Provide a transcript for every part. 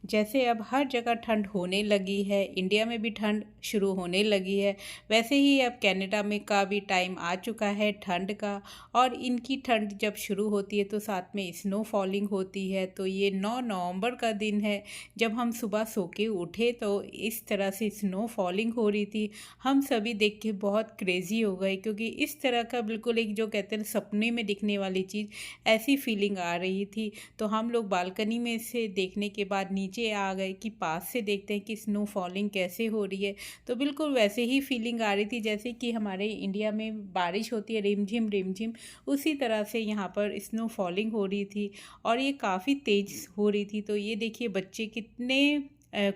जैसे अब हर जगह ठंड होने लगी है, इंडिया में भी ठंड शुरू होने लगी है, वैसे ही अब कनाडा में का भी टाइम आ चुका है ठंड का। और इनकी ठंड जब शुरू होती है तो साथ में स्नो फॉलिंग होती है। तो ये 9 नवंबर का दिन है, जब हम सुबह सो के उठे तो इस तरह से स्नो फॉलिंग हो रही थी। हम सभी देख के बहुत क्रेज़ी हो गए, क्योंकि इस तरह का बिल्कुल एक जो कहते हैं सपने में दिखने वाली चीज़, ऐसी फीलिंग आ रही थी। तो हम लोग बालकनी में से देखने के बाद नीचे आ गए कि पास से देखते हैं कि स्नो फॉलिंग कैसे हो रही है। तो बिल्कुल वैसे ही फीलिंग आ रही थी जैसे कि हमारे इंडिया में बारिश होती है रिमझिम रिमझिम, उसी तरह से यहाँ पर स्नो फॉलिंग हो रही थी और ये काफ़ी तेज़ हो रही थी। तो ये देखिए बच्चे कितने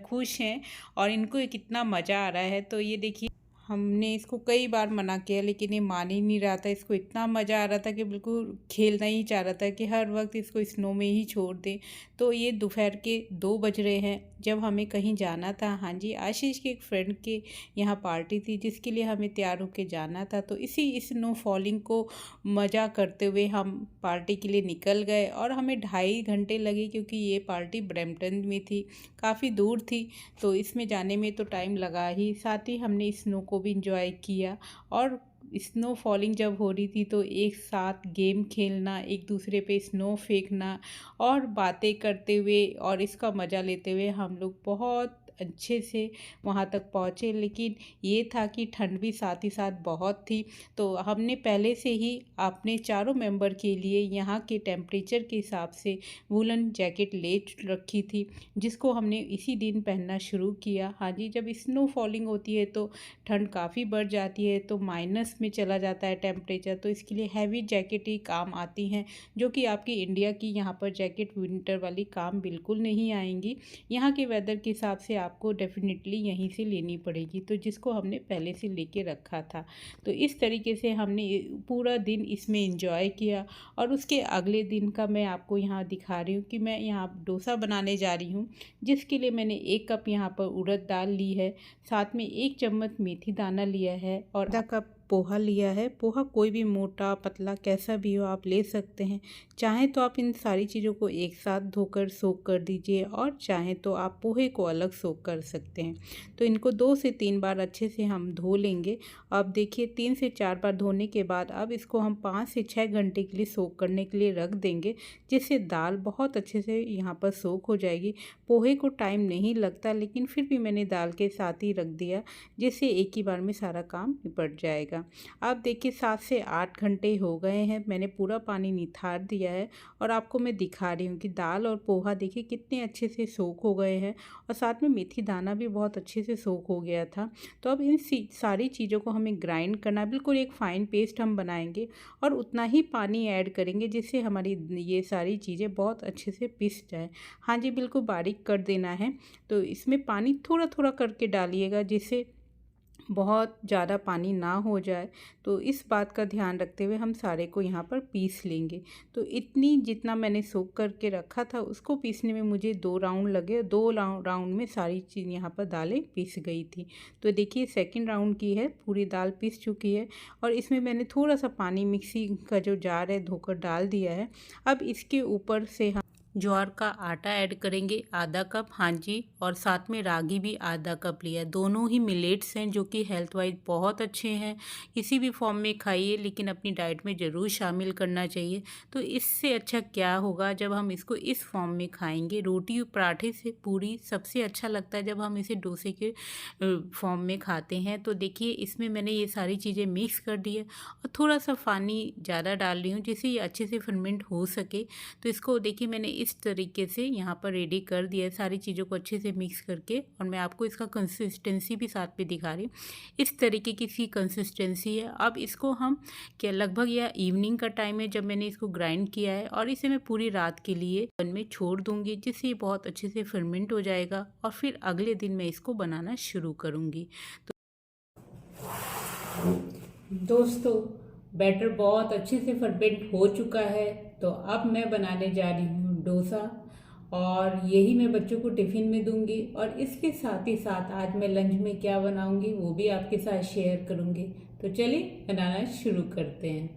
खुश हैं और इनको ये कितना मज़ा आ रहा है। तो ये देखिए हमने इसको कई बार मना किया लेकिन ये मान ही नहीं रहा था। इसको इतना मज़ा आ रहा था कि बिल्कुल खेलना ही चाह रहा था कि हर वक्त इसको स्नो में ही छोड़ दें। तो ये दोपहर के 2 बज रहे हैं जब हमें कहीं जाना था। हाँ जी, आशीष के एक फ्रेंड के यहाँ पार्टी थी जिसके लिए हमें तैयार होकर जाना था। तो इसी स्नो फॉलिंग को मज़ा करते हुए हम पार्टी के लिए निकल गए और हमें 2.5 घंटे लगे, क्योंकि ये पार्टी ब्रैम्पटन में थी, काफ़ी दूर थी। तो इसमें जाने में तो टाइम लगा ही, साथ ही हमने स्नो को भी इंजॉय किया। और स्नो फॉलिंग जब हो रही थी तो एक साथ गेम खेलना, एक दूसरे पे स्नो फेंकना और बातें करते हुए और इसका मज़ा लेते हुए हम लोग बहुत अच्छे से वहाँ तक पहुँचे। लेकिन ये था कि ठंड भी साथ ही साथ बहुत थी। तो हमने पहले से ही अपने चारों मेंबर के लिए यहाँ के टेम्परेचर के हिसाब से वूलन जैकेट ले रखी थी, जिसको हमने इसी दिन पहनना शुरू किया। हाँ जी, जब स्नो फॉलिंग होती है तो ठंड काफ़ी बढ़ जाती है, तो माइनस में चला जाता है टेम्परेचर। तो इसके लिए हैवी जैकेट ही काम आती हैं, जो कि आपकी इंडिया की यहाँ पर जैकेट विंटर वाली काम बिल्कुल नहीं आएंगी। यहाँ के वेदर के हिसाब से आपको डेफिनेटली यहीं से लेनी पड़ेगी, तो जिसको हमने पहले से लेके रखा था। तो इस तरीके से हमने पूरा दिन इसमें इंजॉय किया। और उसके अगले दिन का मैं आपको यहाँ दिखा रही हूँ कि मैं यहाँ डोसा बनाने जा रही हूँ, जिसके लिए मैंने 1 कप यहाँ पर उड़द दाल ली है, साथ में 1 चम्मच मेथी दाना लिया है और आधा कप पोहा लिया है। पोहा कोई भी मोटा पतला कैसा भी हो आप ले सकते हैं। चाहें तो आप इन सारी चीज़ों को एक साथ धोकर सोक कर दीजिए और चाहें तो आप पोहे को अलग सोक कर सकते हैं। तो इनको 2 से 3 बार अच्छे से हम धो लेंगे। अब देखिए 3 से 4 बार धोने के बाद अब इसको हम 5 से 6 घंटे के लिए सोक करने के लिए रख देंगे, जिससे दाल बहुत अच्छे से यहाँ पर सोक हो जाएगी। पोहे को टाइम नहीं लगता, लेकिन फिर भी मैंने दाल के साथ ही रख दिया, जिससे एक ही बार में सारा काम निपट जाएगा। अब देखिए 7 से 8 घंटे हो गए हैं, मैंने पूरा पानी निथार दिया है और आपको मैं दिखा रही हूँ कि दाल और पोहा देखिए कितने अच्छे से सोख हो गए हैं और साथ में मेथी दाना भी बहुत अच्छे से सोख हो गया था। तो अब इन सारी चीज़ों को हमें ग्राइंड करना, बिल्कुल एक फ़ाइन पेस्ट हम बनाएंगे और उतना ही पानी ऐड करेंगे जिससे हमारी ये सारी चीज़ें बहुत अच्छे से पिस जाए। हाँ जी, बिल्कुल बारीक कर देना है। तो इसमें पानी थोड़ा थोड़ा करके डालिएगा, जिससे बहुत ज़्यादा पानी ना हो जाए। तो इस बात का ध्यान रखते हुए हम सारे को यहाँ पर पीस लेंगे। तो इतनी जितना मैंने सोख करके रखा था उसको पीसने में मुझे 2 राउंड लगे। 2 राउंड में सारी चीज़ यहाँ पर दालें पीस गई थी। तो देखिए सेकंड राउंड की है, पूरी दाल पीस चुकी है और इसमें मैंने थोड़ा सा पानी मिक्सी का जो जार है धोकर डाल दिया है। अब इसके ऊपर से हम ज्वार का आटा ऐड करेंगे आधा कप। हाँ जी, और साथ में रागी भी आधा कप लिया। दोनों ही मिलेट्स हैं जो कि हेल्थ वाइज बहुत अच्छे हैं। किसी भी फॉर्म में खाइए, लेकिन अपनी डाइट में ज़रूर शामिल करना चाहिए। तो इससे अच्छा क्या होगा जब हम इसको इस फॉर्म में खाएंगे। रोटी पराठे से पूरी सबसे अच्छा लगता है जब हम इसे डोसे के फॉर्म में खाते हैं। तो देखिए इसमें मैंने ये सारी चीज़ें मिक्स कर दी है और थोड़ा सा पानी ज़्यादा डाल रही हूँ जिससे ये अच्छे से फर्मेंट हो सके। तो इसको देखिए मैंने इस तरीके से यहाँ पर रेडी कर दिया है, सारी चीज़ों को अच्छे से मिक्स करके। और मैं आपको इसका कंसिस्टेंसी भी साथ में दिखा रही हूँ। इस तरीके की सी कंसिस्टेंसी है। अब इसको हम क्या लगभग या इवनिंग का टाइम है जब मैंने इसको ग्राइंड किया है और इसे मैं पूरी रात के लिए ओवन में छोड़ दूँगी, जिससे ये बहुत अच्छे से फर्मेंट हो जाएगा और फिर अगले दिन मैं इसको बनाना शुरू करूँगी। तो दोस्तों बैटर बहुत अच्छे से फर्मेंट हो चुका है। तो अब मैं बनाने जा रही हूँ डोसा और यही मैं बच्चों को टिफ़िन में दूंगी। और इसके साथ ही साथ आज मैं लंच में क्या बनाऊंगी वो भी आपके साथ शेयर करूंगी। तो चलिए बनाना शुरू करते हैं।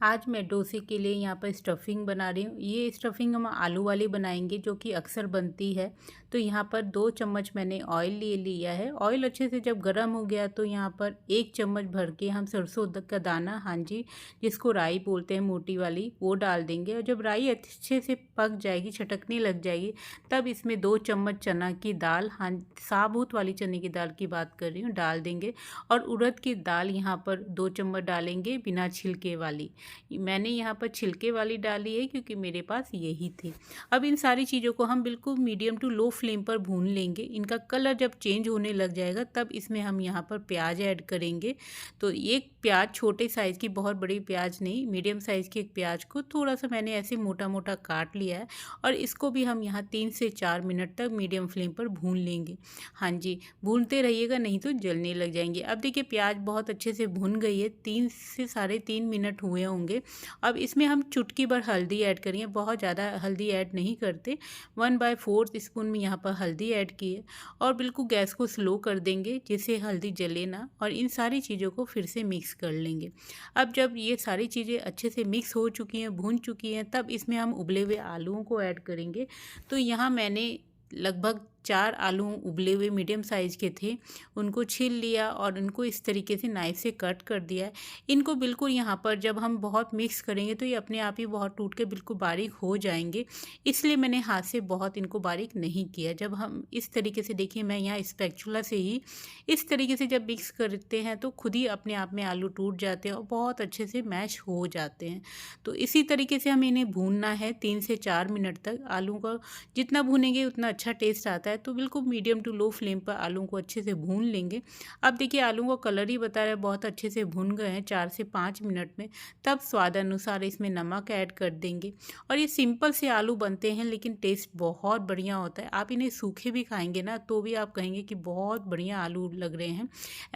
आज मैं डोसे के लिए यहाँ पर स्टफ़िंग बना रही हूँ। ये स्टफ़िंग हम आलू वाली बनाएंगे जो कि अक्सर बनती है। तो यहाँ पर 2 चम्मच मैंने ऑयल ले लिया है। ऑयल अच्छे से जब गर्म हो गया तो यहाँ पर 1 चम्मच भर के हम सरसों का दाना, हाँ जी, जिसको राई बोलते हैं मोटी वाली, वो डाल देंगे। और जब राई अच्छे से पक जाएगी, छटकने लग जाएगी, तब इसमें 2 चम्मच चना की दाल, हाँ, साबुत वाली चने की दाल की बात कर रही हूँ, डाल देंगे। और उड़द की दाल यहाँ पर 2 चम्मच डालेंगे, बिना छिलके वाली। मैंने यहाँ पर छिलके वाली डाली है क्योंकि मेरे पास यही थी। अब इन सारी चीज़ों को हम बिल्कुल मीडियम टू लो फ्लेम पर भून लेंगे। इनका कलर जब चेंज होने लग जाएगा तब इसमें हम यहाँ पर प्याज ऐड करेंगे। तो एक प्याज, छोटे साइज़ की, बहुत बड़ी प्याज नहीं, मीडियम साइज़ की एक प्याज को थोड़ा सा मैंने ऐसे मोटा मोटा काट लिया है। और इसको भी हम यहाँ 3 से 4 मिनट तक मीडियम फ्लेम पर भून लेंगे। हाँ जी, भूनते रहिएगा, नहीं तो जलने लग जाएंगे। अब देखिए प्याज बहुत अच्छे से भुन गई है, 3 से साढ़े 3 मिनट हुए होंगे। अब इसमें हम चुटकी भर हल्दी ऐड करेंगे, बहुत ज़्यादा हल्दी ऐड नहीं करते। 1/4 स्पून में यहाँ पर हल्दी ऐड की है। और बिल्कुल गैस को स्लो कर देंगे जिससे हल्दी जले ना। और इन सारी चीज़ों को फिर से मिक्स कर लेंगे। अब जब ये सारी चीज़ें अच्छे से मिक्स हो चुकी हैं, भून चुकी हैं, तब इसमें हम उबले हुए आलूओं को ऐड करेंगे। तो यहाँ मैंने लगभग 4 आलू उबले हुए मीडियम साइज़ के थे, उनको छील लिया और उनको इस तरीके से नाइफ से कट कर दिया है। इनको बिल्कुल यहाँ पर जब हम बहुत मिक्स करेंगे तो ये अपने आप ही बहुत टूट के बिल्कुल बारीक हो जाएंगे, इसलिए मैंने हाथ से बहुत इनको बारीक नहीं किया। जब हम इस तरीके से, देखिए मैं यहाँ स्पैचुला से ही इस तरीके से जब मिक्स करते हैं तो खुद ही अपने आप में आलू टूट जाते हैं और बहुत अच्छे से मैश हो जाते हैं। तो इसी तरीके से हमें इन्हें भूनना है 3 से 4 मिनट तक। आलू का जितना भूनेंगे उतना अच्छा टेस्ट आता है। तो बिल्कुल मीडियम टू लो फ्लेम पर आलू को अच्छे से भून लेंगे। अब देखिए आलू का कलर ही बता रहा है, बहुत अच्छे से भून गए हैं 4 से 5 मिनट में। तब स्वाद अनुसार इसमें नमक ऐड कर देंगे। और ये सिंपल से आलू बनते हैं लेकिन टेस्ट बहुत बढ़िया होता है। आप इन्हें सूखे भी खाएंगे ना तो भी आप कहेंगे कि बहुत बढ़िया आलू लग रहे हैं,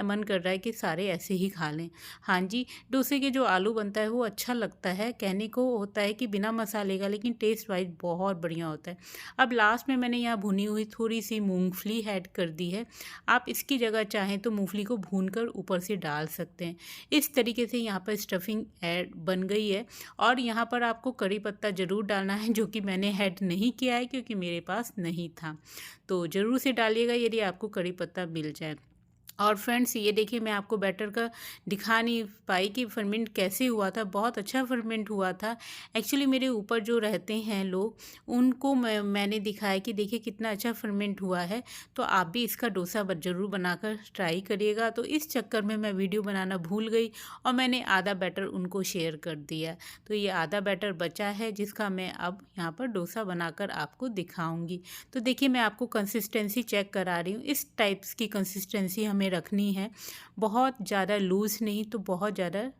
मन कर रहा है कि सारे ऐसे ही खा लें। हाँ जी, डोसे के जो आलू बनता है वो अच्छा लगता है, कहने को होता है कि बिना मसाले का, लेकिन टेस्ट वाइज बहुत बढ़िया होता है। अब लास्ट में मैंने यहाँ भुनी हुई थोड़ी सी मूंगफली ऐड कर दी है। आप इसकी जगह चाहें तो मूंगफली को भूनकर ऊपर से डाल सकते हैं। इस तरीके से यहाँ पर स्टफिंग ऐड बन गई है। और यहाँ पर आपको करी पत्ता ज़रूर डालना है, जो कि मैंने ऐड नहीं किया है क्योंकि मेरे पास नहीं था। तो ज़रूर से डालिएगा यदि आपको करी पत्ता मिल जाए। और फ्रेंड्स ये देखिए मैं आपको बैटर का दिखा नहीं पाई कि फर्मेंट कैसे हुआ था। बहुत अच्छा फर्मेंट हुआ था। एक्चुअली मेरे ऊपर जो रहते हैं लोग, उनको मैंने दिखाया कि देखिए कितना अच्छा फर्मेंट हुआ है। तो आप भी इसका डोसा ज़रूर बनाकर ट्राई करिएगा। तो इस चक्कर में मैं वीडियो बनाना भूल गई और मैंने आधा बैटर उनको शेयर कर दिया। तो ये आधा बैटर बचा है जिसका मैं अब यहाँ पर डोसा बनाकर आपको दिखाऊंगी। तो देखिए मैं आपको कंसिस्टेंसी चेक करा रही हूँ। इस टाइप्स की कंसिस्टेंसी हमें रखनी है, बहुत ज़्यादा लूज़ नहीं तो बहुत ज़्यादा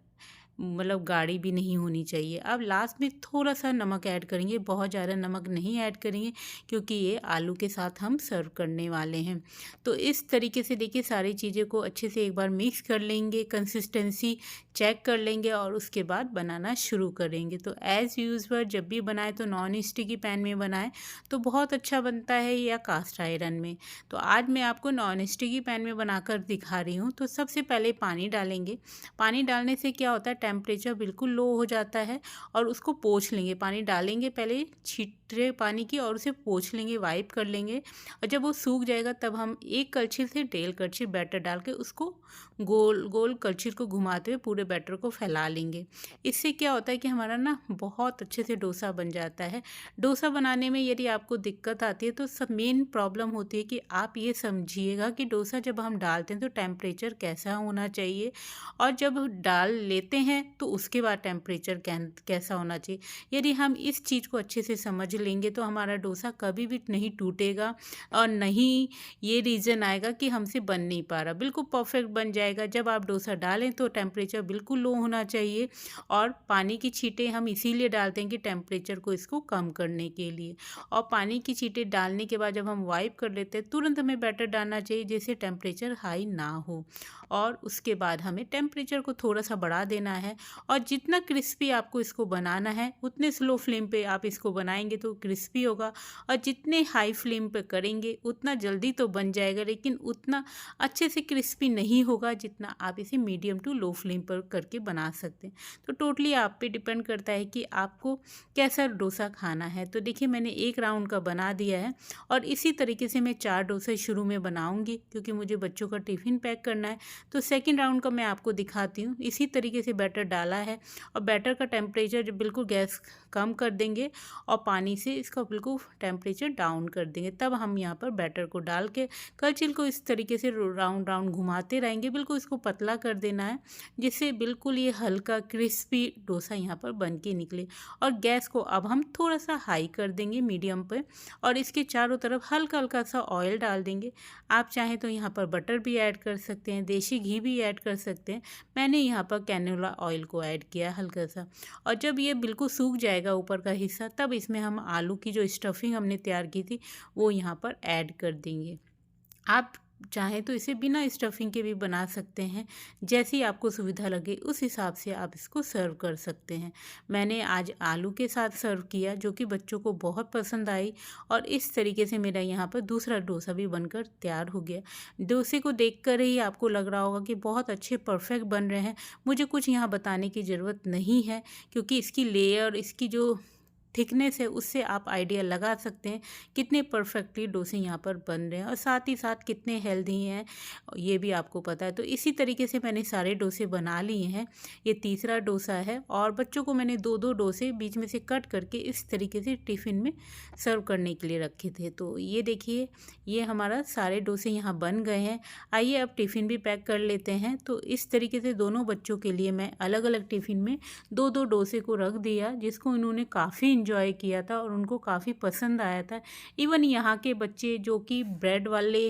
मतलब गाढ़ी भी नहीं होनी चाहिए। अब लास्ट में थोड़ा सा नमक ऐड करेंगे, बहुत ज़्यादा नमक नहीं ऐड करेंगे क्योंकि ये आलू के साथ हम सर्व करने वाले हैं। तो इस तरीके से देखिए सारी चीज़ें को अच्छे से एक बार मिक्स कर लेंगे, कंसिस्टेंसी चेक कर लेंगे और उसके बाद बनाना शुरू करेंगे। तो एज़ यूजुअल जब भी बनाएं तो नॉन स्टिकी पैन में बनाएं तो बहुत अच्छा बनता है, या कास्ट आयरन में। तो आज मैं आपको नॉन स्टिकी पैन में बनाकर दिखा रही हूँ। तो सबसे पहले पानी डालेंगे। पानी डालने से क्या होता है, टेम्परेचर बिल्कुल लो हो जाता है। और उसको पोंछ लेंगे, पानी डालेंगे पहले छींटे पानी की और उसे पोंछ लेंगे, वाइप कर लेंगे। और जब वो सूख जाएगा तब हम एक कलछी से 1.5 कलछी बैटर डाल के उसको गोल गोल कलछी को घुमाते हुए पूरे बैटर को फैला लेंगे। इससे क्या होता है कि हमारा ना बहुत अच्छे से डोसा बन जाता है। डोसा बनाने में यदि आपको दिक्कत आती है तो सब मेन प्रॉब्लम होती है कि आप ये समझिएगा कि डोसा जब हम डालते हैं तो टेम्परेचर कैसा होना चाहिए, और जब डाल लेते हैं तो उसके बाद टेम्परेचर कैसा होना चाहिए। यदि हम इस चीज़ को अच्छे से समझ लेंगे तो हमारा डोसा कभी भी नहीं टूटेगा और नहीं ये रीज़न आएगा कि हमसे बन नहीं पा रहा, बिल्कुल परफेक्ट बन जाएगा। जब आप डोसा डालें तो टेम्परेचर बिल्कुल लो होना चाहिए। और पानी की छींटें हम इसीलिए डालते हैं कि टेम्परेचर को इसको कम करने के लिए। और पानी की छींटें डालने के बाद जब हम वाइप कर लेते हैं तुरंत हमें बैटर डालना चाहिए जिससे टेम्परेचर हाई ना हो। और उसके बाद हमें टेम्परेचर को थोड़ा सा बढ़ा देना है। और जितना क्रिस्पी आपको इसको बनाना है उतने स्लो फ्लेम पे आप इसको बनाएंगे तो क्रिस्पी होगा, और जितने हाई फ्लेम पे करेंगे उतना जल्दी तो बन जाएगा लेकिन उतना अच्छे से क्रिस्पी नहीं होगा जितना आप इसे मीडियम टू लो फ्लेम पर करके बना सकते हैं। तो टोटली आप पे डिपेंड करता है कि आपको कैसा डोसा खाना है। तो देखिए मैंने एक राउंड का बना दिया है और इसी तरीके से मैं 4 डोसे शुरू में बनाऊंगी क्योंकि मुझे बच्चों का टिफ़िन पैक करना है। तो सेकंड राउंड का मैं आपको दिखाती हूँ। इसी तरीके से बैटर डाला है और बैटर का टेम्परेचर जब बिल्कुल गैस कम कर देंगे और पानी से इसका बिल्कुल टेम्परेचर डाउन कर देंगे, तब हम यहाँ पर बैटर को डाल के कलछिल को इस तरीके से राउंड राउंड घुमाते रहेंगे। बिल्कुल इसको पतला कर देना है जिससे बिल्कुल ये हल्का क्रिस्पी डोसा यहाँ पर बन के निकले। और गैस को अब हम थोड़ा सा हाई कर देंगे मीडियम पर और इसके चारों तरफ हल्का हल्का सा ऑयल डाल देंगे। आप चाहें तो यहाँ पर बटर भी ऐड कर सकते हैं, देसी घी भी ऐड कर सकते हैं। मैंने यहाँ पर कैनोला ऑयल को ऐड किया हल्का सा। और जब ये बिल्कुल सूख जाएगा ऊपर का हिस्सा, तब इसमें हम आलू की जो स्टफिंग हमने तैयार की थी वो यहाँ पर ऐड कर देंगे। आप चाहें तो इसे बिना स्टफिंग के भी बना सकते हैं, जैसी आपको सुविधा लगे उस हिसाब से आप इसको सर्व कर सकते हैं। मैंने आज आलू के साथ सर्व किया जो कि बच्चों को बहुत पसंद आई और इस तरीके से मेरा यहाँ पर दूसरा डोसा भी बनकर तैयार हो गया। डोसे को देखकर ही आपको लग रहा होगा कि बहुत अच्छे परफेक्ट बन रहे हैं। मुझे कुछ यहाँ बताने की ज़रूरत नहीं है क्योंकि इसकी लेयर, इसकी जो थिकनेस है उससे आप आइडिया लगा सकते हैं कितने परफेक्टली डोसे यहाँ पर बन रहे हैं और साथ ही साथ कितने हेल्दी हैं ये भी आपको पता है। तो इसी तरीके से मैंने सारे डोसे बना लिए हैं। ये तीसरा डोसा है और बच्चों को मैंने 2-2 डोसे बीच में से कट करके इस तरीके से टिफ़िन में सर्व करने के लिए रखे थे। तो ये देखिए ये हमारा सारे डोसे यहाँ बन गए हैं। आइए अब टिफ़िन भी पैक कर लेते हैं। तो इस तरीके से दोनों बच्चों के लिए मैं अलग अलग टिफ़िन में 2-2 डोसे को रख दिया जिसको इन्होंने काफ़ी इंजॉय किया था और उनको काफ़ी पसंद आया था। इवन यहाँ के बच्चे जो कि ब्रेड वाले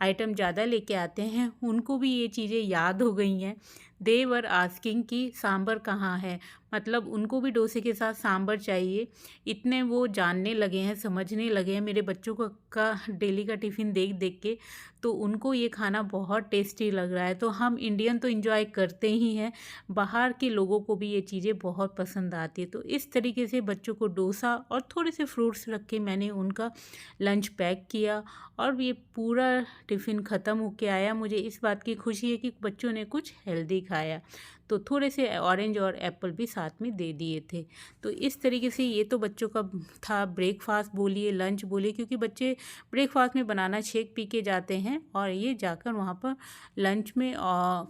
आइटम ज़्यादा लेके आते हैं उनको भी ये चीज़ें याद हो गई हैं। दे वर आस्किंग कि सांभर कहाँ है, मतलब उनको भी डोसे के साथ सांभर चाहिए। इतने वो जानने लगे हैं, समझने लगे हैं मेरे बच्चों का डेली का टिफ़िन देख देख के। तो उनको ये खाना बहुत टेस्टी लग रहा है। तो हम इंडियन तो इंजॉय करते ही हैं, बाहर के लोगों को भी ये चीज़ें बहुत पसंद आती है। तो इस तरीके से बच्चों को डोसा और थोड़े से फ्रूट्स रख के मैंने उनका लंच पैक किया और ये पूरा टिफ़िन ख़त्म होके आया। मुझे इस बात की खुशी है कि बच्चों ने कुछ हेल्दी खाया। तो थोड़े से ऑरेंज और एप्पल भी साथ में दे दिए थे। तो इस तरीके से ये तो बच्चों का था ब्रेकफास्ट बोलिए, लंच बोलिए, क्योंकि बच्चे ब्रेकफास्ट में बनाना शेक पी के जाते हैं और ये जाकर वहाँ पर लंच में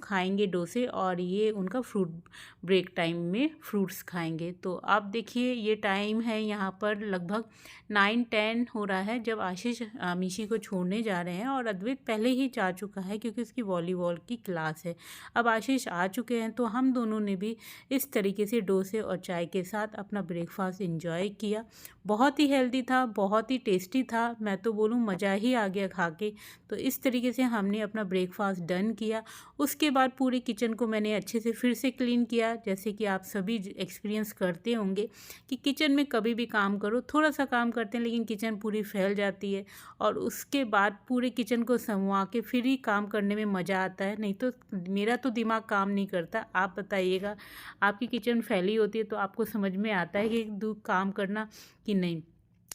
खाएंगे डोसे और ये उनका फ्रूट ब्रेक टाइम में फ्रूट्स खाएंगे। तो आप देखिए ये टाइम है यहाँ पर लगभग 9-10 हो रहा है जब आशीष मीशी को छोड़ने जा रहे हैं और अद्वैत पहले ही जा चुका है क्योंकि उसकी वॉलीबॉल की क्लास है। अब आशीष आ चुके हैं तो हम दोनों ने भी इस तरीके से डोसे और चाय के साथ अपना ब्रेकफास्ट एंजॉय किया। बहुत ही हेल्दी था, बहुत ही टेस्टी था, मैं तो बोलूँ मज़ा ही आ गया खा के। तो इस तरीके से हमने अपना ब्रेकफास्ट डन किया। उसके बाद पूरे किचन को मैंने अच्छे से फिर से क्लीन किया, जैसे कि आप सभी एक्सपीरियंस करते होंगे कि किचन में कभी भी काम करो, थोड़ा सा काम करते हैं लेकिन किचन पूरी फैल जाती है और उसके बाद पूरे किचन को संभवा के फिर ही काम करने में मज़ा आता है। नहीं तो मेरा तो दिमाग काम नहीं करता। आप बताइएगा, आपकी किचन फैली होती है तो आपको समझ में आता है कि काम करना कि नहीं।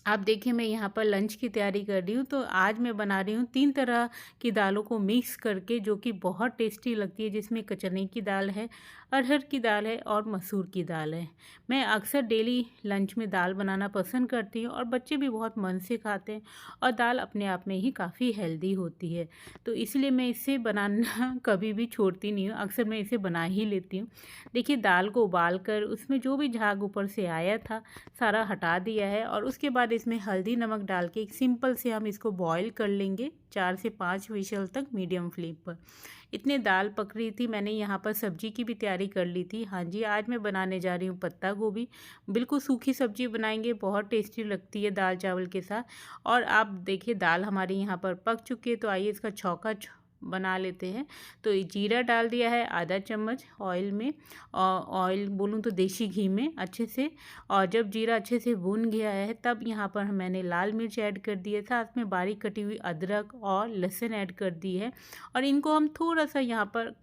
आप देखिए मैं यहाँ पर लंच की तैयारी कर रही हूँ। तो आज मैं बना रही हूँ 3 तरह की दालों को मिक्स करके जो कि बहुत टेस्टी लगती है, जिसमें कचने की दाल है, अरहर की दाल है और मसूर की दाल है। मैं अक्सर डेली लंच में दाल बनाना पसंद करती हूँ और बच्चे भी बहुत मन से खाते हैं और दाल अपने आप में ही काफ़ी हेल्दी होती है। तो इसलिए मैं इसे बनाना कभी भी छोड़ती नहीं हूँ, अक्सर मैं इसे बना ही लेती हूँ। देखिए दाल को उबाल कर उसमें जो भी झाग ऊपर से आया था सारा हटा दिया है और उसके बाद इसमें हल्दी नमक डाल के एक सिंपल से हम इसको बॉईल कर लेंगे 4 से 5 विशल तक मीडियम फ्लेम पर। इतने दाल पक रही थी, मैंने यहाँ पर सब्जी की भी तैयारी कर ली थी। हाँ जी, आज मैं बनाने जा रही हूँ पत्ता गोभी। बिल्कुल सूखी सब्जी बनाएंगे, बहुत टेस्टी लगती है दाल चावल के साथ। और आप देखिए दाल हमारी यहाँ पर पक चुकी है। तो आइए इसका छौंका बना लेते हैं। तो ये जीरा डाल दिया है आधा चम्मच ऑयल में, और ऑयल बोलूँ तो देसी घी में अच्छे से। और जब जीरा अच्छे से भून गया है तब यहाँ पर मैंने लाल मिर्च ऐड कर दी है, साथ में बारीक कटी हुई अदरक और लहसुन ऐड कर दी है। और इनको हम थोड़ा सा यहाँ पर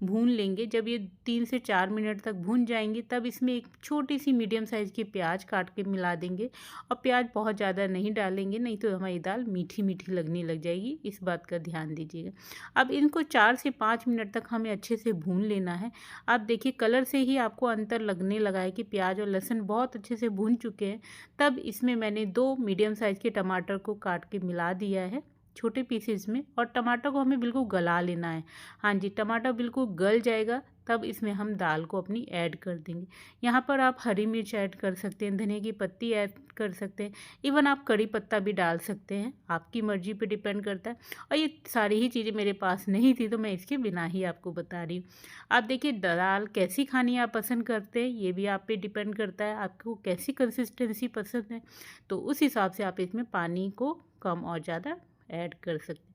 भून लेंगे। जब ये 3 से 4 मिनट तक भून जाएंगे तब इसमें एक छोटी सी मीडियम साइज़ की प्याज काट के मिला देंगे। और प्याज बहुत ज़्यादा नहीं डालेंगे, नहीं तो हमारी दाल मीठी मीठी लगने लग जाएगी, इस बात का ध्यान दीजिएगा। अब इनको 4 से 5 मिनट तक हमें अच्छे से भून लेना है। आप देखिए कलर से ही आपको अंतर लगने लगा है कि प्याज और लहसुन बहुत अच्छे से भून चुके हैं। तब इसमें मैंने 2 मीडियम साइज़ के टमाटर को काट के मिला दिया है छोटे पीसेस में। और टमाटर को हमें बिल्कुल गला लेना है। हाँ जी, टमाटर बिल्कुल गल जाएगा तब इसमें हम दाल को अपनी ऐड कर देंगे। यहाँ पर आप हरी मिर्च ऐड कर सकते हैं, धनिया की पत्ती ऐड कर सकते हैं, इवन आप कड़ी पत्ता भी डाल सकते हैं, आपकी मर्ज़ी पे डिपेंड करता है। और ये सारी ही चीज़ें मेरे पास नहीं थी तो मैं इसके बिना ही आपको बता रही हूँ। आप देखिए दाल कैसी खानी आप पसंद करते हैं ये भी आप पे डिपेंड करता है, आपको कैसी कंसिस्टेंसी पसंद है, तो उस हिसाब से आप इसमें पानी को कम और ज़्यादा ऐड कर सकते हैं।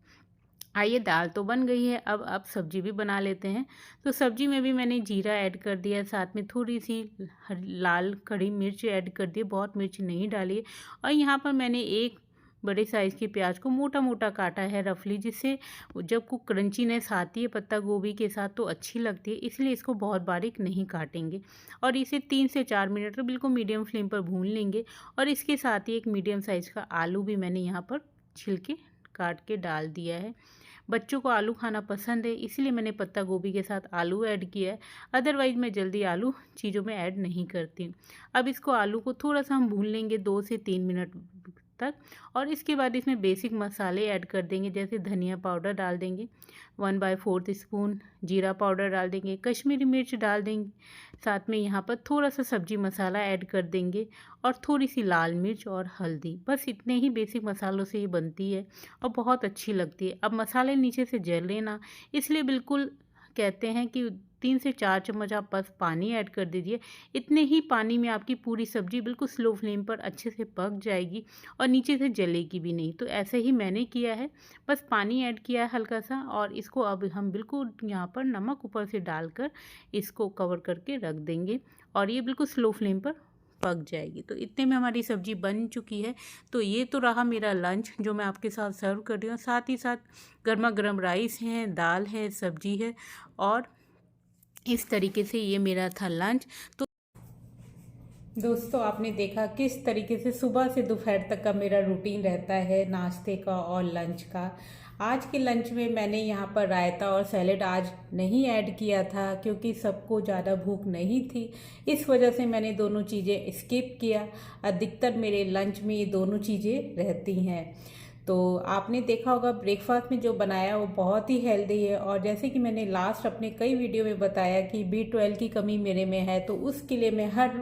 आइए दाल तो बन गई है, अब सब्जी भी बना लेते हैं। तो सब्जी में भी मैंने जीरा ऐड कर दिया है, साथ में थोड़ी सी लाल खड़ी मिर्च ऐड कर दी, बहुत मिर्च नहीं डाली है। और यहाँ पर मैंने एक बड़े साइज़ की प्याज को मोटा मोटा काटा है रफली, जिससे जब को क्रंचीनेस आती है पत्ता गोभी के साथ तो अच्छी लगती है, इसलिए इसको बहुत बारीक नहीं काटेंगे। और इसे 3 से 4 मिनट तो बिल्कुल मीडियम फ्लेम पर भून लेंगे। और इसके साथ ही एक मीडियम साइज़ का आलू भी मैंने यहाँ पर छिलके काट के डाल दिया है। बच्चों को आलू खाना पसंद है, इसलिए मैंने पत्ता गोभी के साथ आलू ऐड किया है, अदरवाइज़ मैं जल्दी आलू चीज़ों में ऐड नहीं करती हूँ। अब इसको आलू को थोड़ा सा हम भून लेंगे 2 से 3 मिनट तक। और इसके बाद इसमें बेसिक मसाले ऐड कर देंगे, जैसे धनिया पाउडर डाल देंगे 1/4 स्पून, जीरा पाउडर डाल देंगे, कश्मीरी मिर्च डाल देंगे, साथ में यहाँ पर थोड़ा सा सब्जी मसाला ऐड कर देंगे और थोड़ी सी लाल मिर्च और हल्दी। बस इतने ही बेसिक मसालों से ये बनती है और बहुत अच्छी लगती है। अब मसाले नीचे से जल ना, इसलिए बिल्कुल कहते हैं कि 3 से 4 चम्मच आप बस पानी ऐड कर दीजिए। इतने ही पानी में आपकी पूरी सब्ज़ी बिल्कुल स्लो फ्लेम पर अच्छे से पक जाएगी और नीचे से जलेगी भी नहीं। तो ऐसे ही मैंने किया है, बस पानी ऐड किया है हल्का सा। और इसको अब हम बिल्कुल यहाँ पर नमक ऊपर से डालकर इसको कवर करके रख देंगे और ये बिल्कुल स्लो फ्लेम पर पक जाएगी। तो इतने में हमारी सब्ज़ी बन चुकी है। तो ये तो रहा मेरा लंच जो मैं आपके साथ सर्व कर रही हूँ। साथ ही साथ गर्मा गर्म राइस है, दाल है, सब्जी है, और इस तरीके से ये मेरा था लंच। तो दोस्तों आपने देखा किस तरीके से सुबह से दोपहर तक का मेरा रूटीन रहता है नाश्ते का और लंच का। आज के लंच में मैंने यहाँ पर रायता और सैलेड आज नहीं ऐड किया था क्योंकि सबको ज़्यादा भूख नहीं थी, इस वजह से मैंने दोनों चीज़ें स्किप किया। अधिकतर मेरे लंच में ये दोनों चीज़ें रहती हैं। तो आपने देखा होगा ब्रेकफास्ट में जो बनाया वो बहुत ही हेल्दी है। और जैसे कि मैंने लास्ट अपने कई वीडियो में बताया कि B12 की कमी मेरे में है, तो उसके लिए मैं हर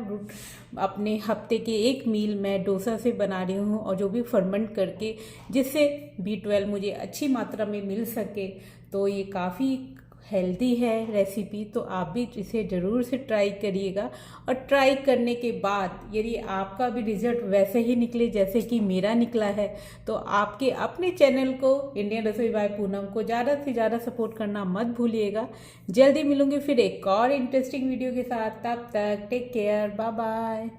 अपने हफ्ते के एक मील मैं डोसा से बना रही हूँ, और जो भी फर्मेंट करके, जिससे B12 मुझे अच्छी मात्रा में मिल सके। तो ये काफ़ी हेल्दी है रेसिपी, तो आप भी इसे ज़रूर से ट्राई करिएगा। और ट्राई करने के बाद यदि आपका भी रिजल्ट वैसे ही निकले जैसे कि मेरा निकला है, तो आपके अपने चैनल को इंडियन रसोई बाय पूनम को ज़्यादा से ज़्यादा सपोर्ट करना मत भूलिएगा। जल्दी मिलूंगी फिर एक और इंटरेस्टिंग वीडियो के साथ, तब तक टेक केयर, बाय बाय।